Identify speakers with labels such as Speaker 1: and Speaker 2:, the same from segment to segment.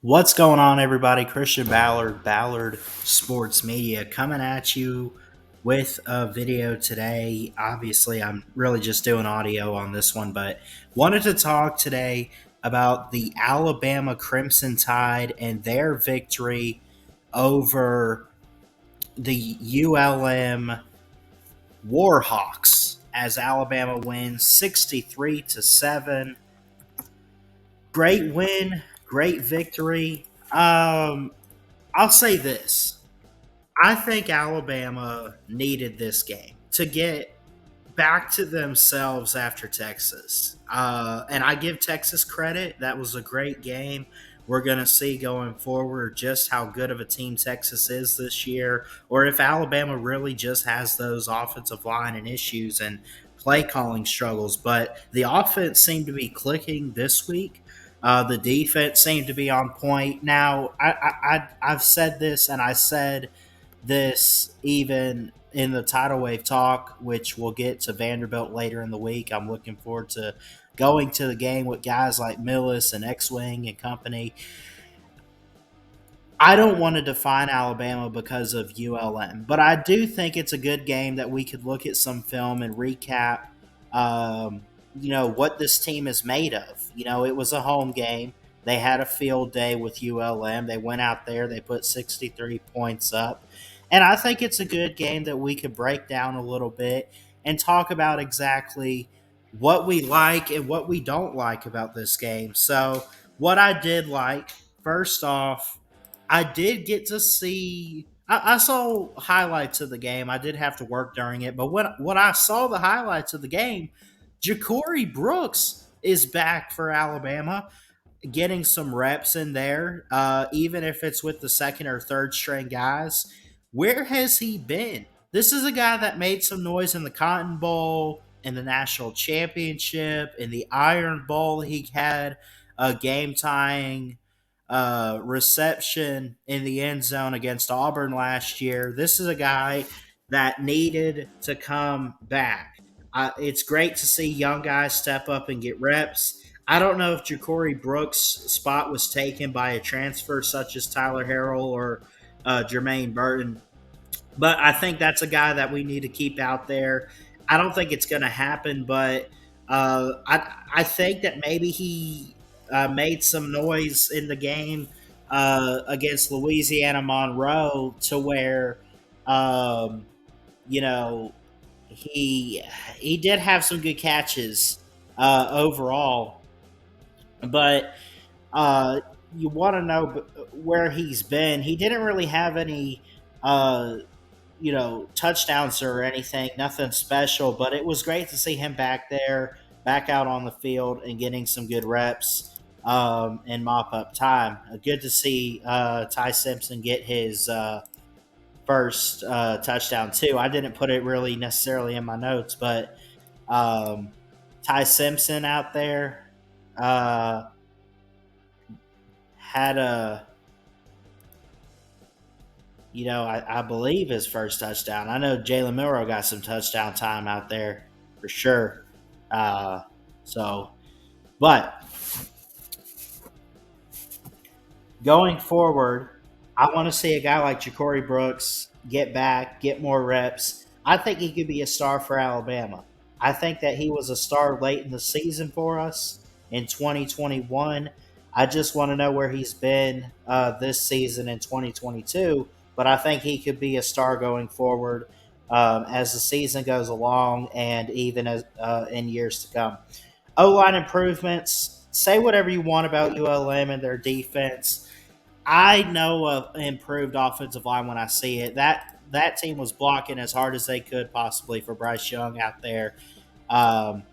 Speaker 1: What's going on, everybody? Christian Ballard Sports Media, coming at you with a video today. Obviously, I'm really just doing audio on this one, but wanted to talk today about the Alabama Crimson Tide and their victory over the ULM Warhawks as Alabama wins 63-7. Great win, great victory. I'll say this. I think Alabama needed this game to get back to themselves after Texas. And I give Texas credit. That was a great game. We're going to see going forward just how good of a team Texas is this year, or if Alabama really just has those offensive line and issues and play calling struggles. But the offense seemed to be clicking this week. The defense seemed to be on point. Now, I've said this, and I said this even in the tidal wave talk, which we'll get to Vanderbilt later in the week. I'm looking forward to going to the game with guys like Millis and X-Wing and company. I don't want to define Alabama because of ULM, but I do think it's a good game that we could look at some film and recap, what this team is made of. It was a home game. They had a field day with ULM. They went out there, they put 63 points up. And I think it's a good game that we could break down a little bit and talk about exactly what we like and what we don't like about this game. So, what I did like, first off, I did get to see. I saw highlights of the game. I did have to work during it, but when I saw the highlights of the game, Ja'Cory Brooks is back for Alabama, getting some reps in there, even if it's with the second or third string guys. Where has he been? This is a guy that made some noise in the Cotton Bowl, in the national championship, in the Iron Bowl. He had a game tying reception in the end zone against Auburn last year. This is a guy that needed to come back. It's great to see young guys step up and get reps. I don't know if Ja'Cory Brooks' spot was taken by a transfer such as Tyler Harrell or Jermaine Burton, but I think that's a guy that we need to keep out there. I don't think it's going to happen, but I think that maybe he made some noise in the game against Louisiana Monroe to where, um, you know, he did have some good catches overall, but you want to know where he's been. He didn't really have any, touchdowns or anything, nothing special, but it was great to see him back there, back out on the field and getting some good reps and mop up time. Good to see Ty Simpson get his first touchdown, too. I didn't put it really necessarily in my notes, but Ty Simpson out there had I believe his first touchdown. I know Jalen Milrow got some touchdown time out there for sure. Uh, so, but going forward, I want to see a guy like Ja'Cory Brooks get back, get more reps. I think he could be a star for Alabama. I think that he was a star late in the season for us in 2021. I just want to know where he's been this season in 2022. But I think he could be a star going forward as the season goes along and even as in years to come. O line improvements. Say whatever you want about ULM and their defense. I know of improved offensive line when I see it. That team was blocking as hard as they could possibly for Bryce Young out there, um,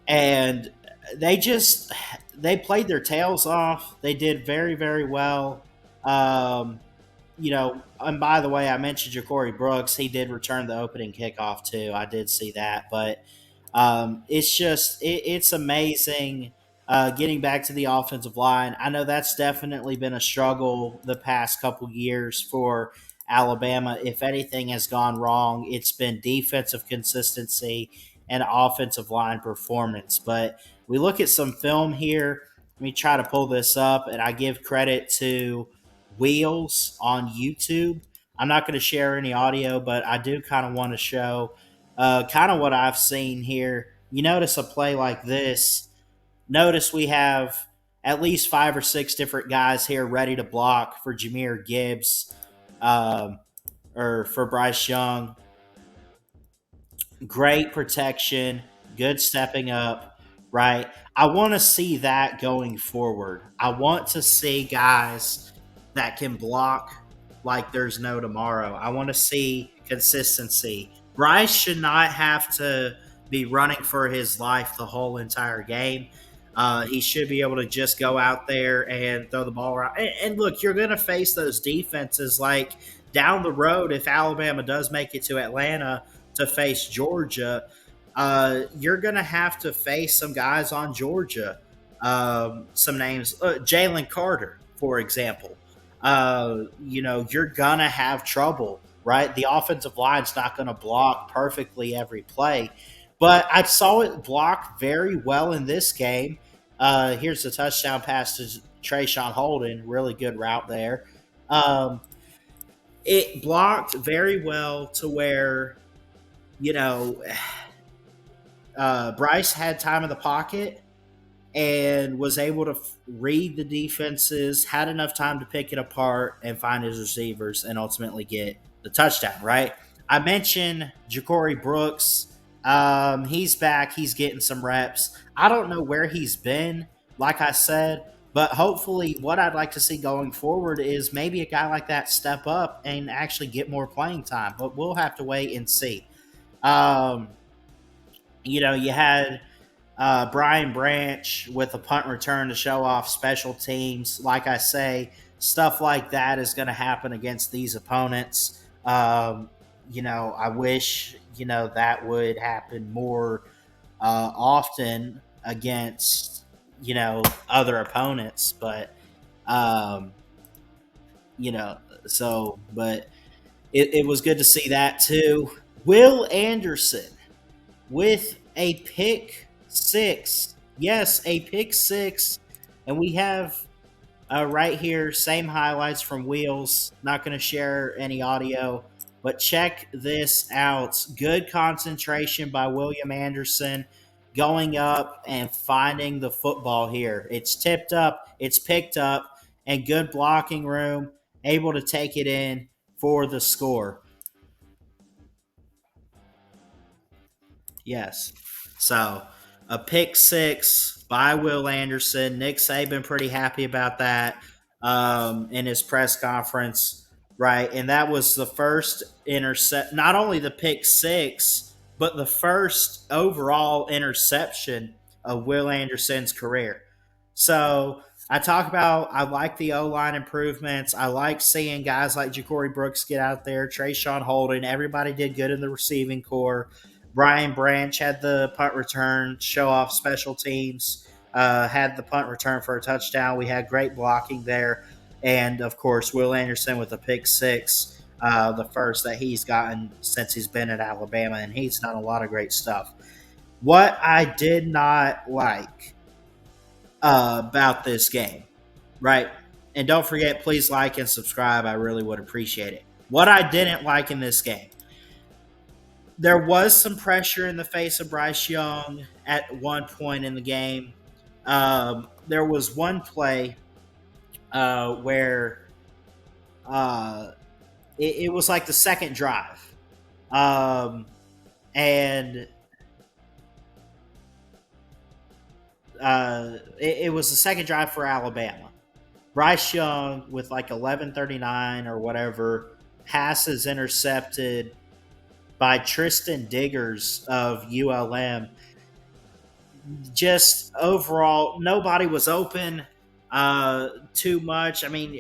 Speaker 1: and they played their tails off. They did very, very well. Um, and by the way, I mentioned Ja'Cory Brooks. He did return the opening kickoff too. I did see that, but it's amazing getting back to the offensive line. I know that's definitely been a struggle the past couple years for Alabama. If anything has gone wrong, it's been defensive consistency and offensive line performance. But we look at some film here. Let me try to pull this up, and I give credit to Wheels on YouTube. I'm not going to share any audio, but I do kind of want to show kind of what I've seen here. You notice a play like this. Notice we have at least 5 or 6 different guys here ready to block for Jameer Gibbs um, or for Bryce Young. Great protection, good stepping up, right? I want to see that going forward. I want to see guys that can block like there's no tomorrow. I want to see consistency. Bryce should not have to be running for his life the whole entire game. He should be able to just go out there and throw the ball around. And look, you're going to face those defenses like down the road if Alabama does make it to Atlanta to face Georgia, you're going to have to face some guys on Georgia. Some names, Jalen Carter, for example. You're going to have trouble, right? The offensive line's not going to block perfectly every play. But I saw it blocked very well in this game. Here's the touchdown pass to Trayshawn Holden. Really good route there. It blocked very well to where you know, Bryce had time in the pocket and was able to read the defenses, had enough time to pick it apart and find his receivers and ultimately get the touchdown, right? I mentioned Ja'Cory Brooks. He's back. He's getting some reps. I don't know where he's been, like I said, but hopefully what I'd like to see going forward is maybe a guy like that step up and actually get more playing time, but we'll have to wait and see. Um, you had Brian Branch with a punt return to show off special teams. Like I say, stuff like that is going to happen against these opponents. I wish, that would happen more often against, other opponents. But, but it was good to see that too. Will Anderson with a pick six. Yes, a pick six. And we have right here, same highlights from Wheels. Not going to share any audio, but check this out. Good concentration by William Anderson going up and finding the football here. It's tipped up, it's picked up, and good blocking room, able to take it in for the score. Yes. So a pick six by Will Anderson. Nick Saban pretty happy about that in his press conference, right? And that was the first intercept, not only the pick six, but the first overall interception of Will Anderson's career. So I like the O line improvements. I like seeing guys like Ja'Cory Brooks get out there, Trayshawn Holden. Everybody did good in the receiving core. Brian Branch had the punt return, show off special teams, had the punt return for a touchdown. We had great blocking there. And, of course, Will Anderson with a pick six, the first that he's gotten since he's been at Alabama, and he's done a lot of great stuff. What I did not like about this game, right? And don't forget, please like and subscribe. I really would appreciate it. What I didn't like in this game, there was some pressure in the face of Bryce Young at one point in the game. There was one play where it was like the second drive. And it was the second drive for Alabama. Bryce Young with like 11:39 or whatever, passes intercepted by Tristan Diggers of ULM. Just overall, nobody was open too much. I mean,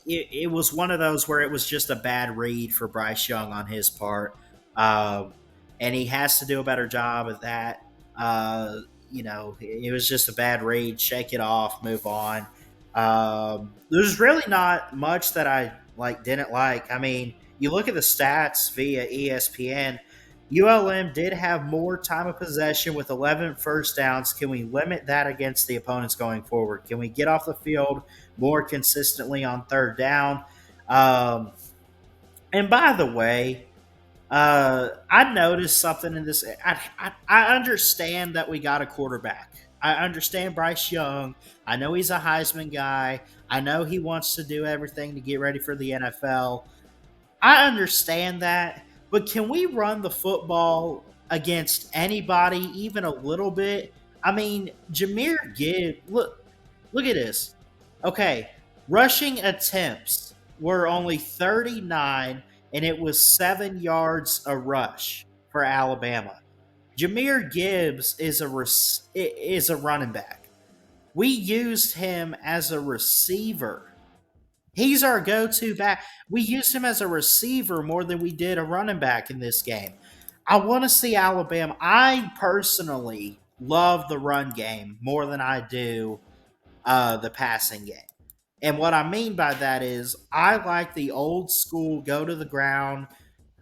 Speaker 1: it was one of those where it was just a bad read for Bryce Young on his part. And he has to do a better job of that. It was just a bad read. Shake it off, move on. There's really not much that I didn't like. I mean, you look at the stats via ESPN, ULM did have more time of possession with 11 first downs. Can we limit that against the opponents going forward? Can we get off the field more consistently on third down? Um, and by the way, I noticed something in this. I understand that we got a quarterback. I understand Bryce Young. I know he's a Heisman guy. I know he wants to do everything to get ready for the NFL. I understand that, but can we run the football against anybody even a little bit? I mean, Jameer Gibbs. Look at this. Okay, rushing attempts were only 39, and it was 7 yards a rush for Alabama. Jameer Gibbs is a running back. We used him as a receiver. He's our go-to back. We used him as a receiver more than we did a running back in this game. I want to see Alabama. I personally love the run game more than I do the passing game. And what I mean by that is I like the old school go to the ground,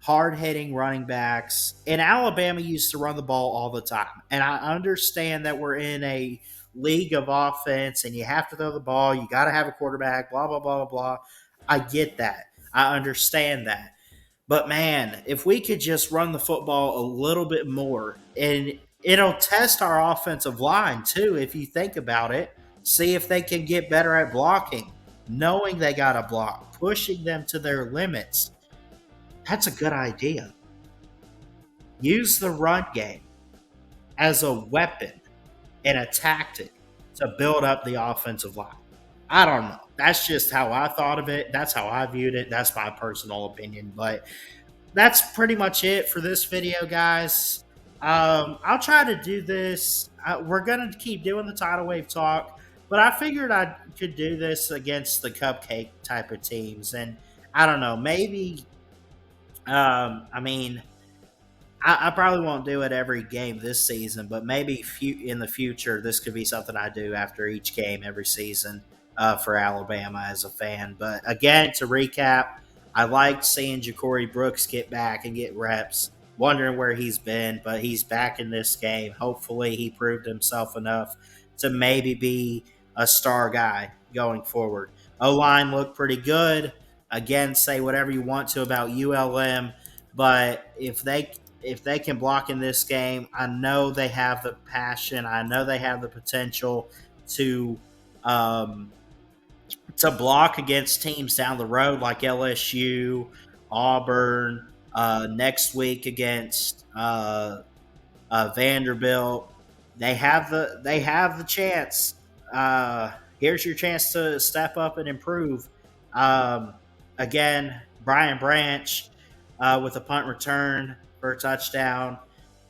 Speaker 1: hard hitting running backs. And Alabama used to run the ball all the time. And I understand that we're in a league of offense and you have to throw the ball, you got to have a quarterback, blah, blah, blah, blah, blah. I get that. I understand that. But man, if we could just run the football a little bit more, and it'll test our offensive line too, if you think about it. See if they can get better at blocking, knowing they got to block, pushing them to their limits. That's a good idea. Use the run game as a weapon and a tactic to build up the offensive line. I don't know. That's just how I thought of it. That's how I viewed it. That's my personal opinion. But that's pretty much it for this video, guys. I'll try to do this. We're going to keep doing the tidal wave talk, but I figured I could do this against the cupcake type of teams. And I don't know, maybe, I mean, I probably won't do it every game this season, but maybe in the future, this could be something I do after each game every season for Alabama as a fan. But again, to recap, I liked seeing Ja'Cory Brooks get back and get reps. Wondering where he's been, but he's back in this game. Hopefully, he proved himself enough to maybe be a star guy going forward. O line looked pretty good. Again, say whatever you want to about ULM, but if they can block in this game, I know they have the passion. I know they have the potential to um, block against teams down the road like LSU, Auburn. Next week against Vanderbilt, they have the chance. Here's your chance to step up and improve. Again, Brian Branch with a punt return for a touchdown.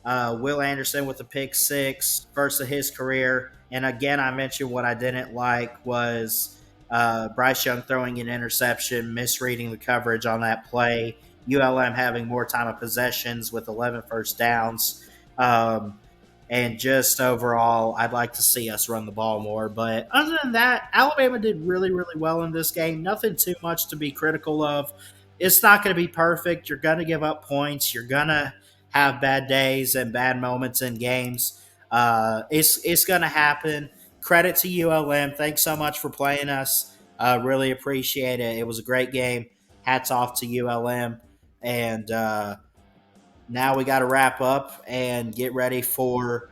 Speaker 1: Will Anderson with a pick six, first of his career. And again, I mentioned what I didn't like was Bryce Young throwing an interception, misreading the coverage on that play. ULM having more time of possessions with 11 first downs. And just overall, I'd like to see us run the ball more. But other than that, Alabama did really, really well in this game. Nothing too much to be critical of. It's not going to be perfect. You're going to give up points. You're going to have bad days and bad moments in games. It's going to happen. Credit to ULM. Thanks so much for playing us. Really appreciate it. It was a great game. Hats off to ULM. And now we got to wrap up and get ready for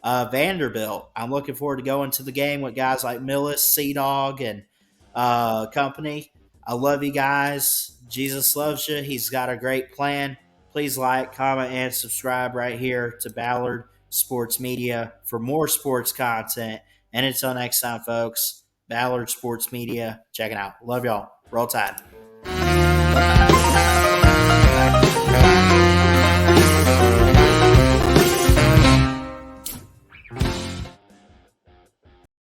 Speaker 1: Vanderbilt. I'm looking forward to going to the game with guys like Millis, Sea Dog, and company. I love you guys. Jesus loves you. He's got a great plan. Please like, comment, and subscribe right here to Ballard Sports Media for more sports content. And until next time, folks, Ballard Sports Media. Check it out. Love y'all. Roll Tide.